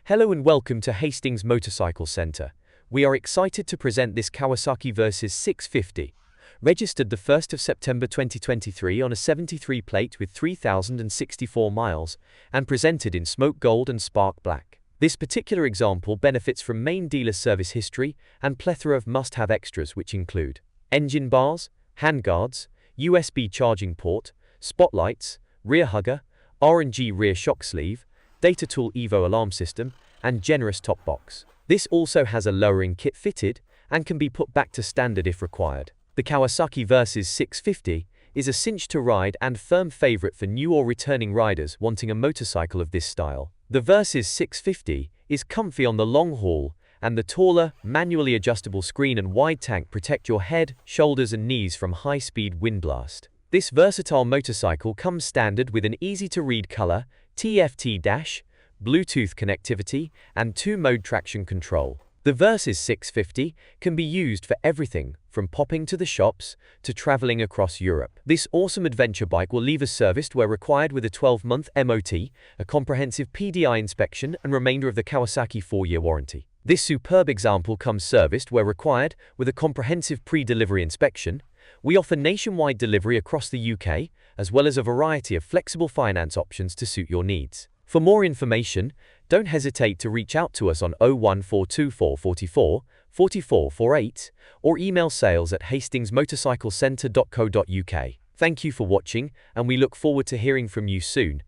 Hello and welcome to Hastings Motorcycle Centre. We are excited to present this Kawasaki Versys 650. Registered the 1st of September 2023 on a 73 plate with 3,064 miles and presented in smoke gold and spark black. This particular example benefits from main dealer service history and plethora of must-have extras which include engine bars, handguards, USB charging port, spotlights, rear hugger, R&G rear shock sleeve, Data Tool Evo alarm system, and generous top box. This also has a lowering kit fitted and can be put back to standard if required. The Kawasaki Versys 650 is a cinch to ride and firm favorite for new or returning riders wanting a motorcycle of this style. The Versys 650 is comfy on the long haul, and the taller, manually adjustable screen and wide tank protect your head, shoulders and knees from high-speed wind blast. This versatile motorcycle comes standard with an easy-to-read color, TFT dash, Bluetooth connectivity, and 2-mode traction control. The Versys 650 can be used for everything from popping to the shops to traveling across Europe. This awesome adventure bike will leave us serviced where required with a 12-month MOT, a comprehensive PDI inspection, and remainder of the Kawasaki 4-year warranty. This superb example comes serviced where required with a comprehensive pre-delivery inspection. We offer nationwide delivery across the UK, as well as a variety of flexible finance options to suit your needs. For more information, don't hesitate to reach out to us on 01424 44 44 48 or email sales@hastingsmotorcyclecentre.co.uk. Thank you for watching, and we look forward to hearing from you soon.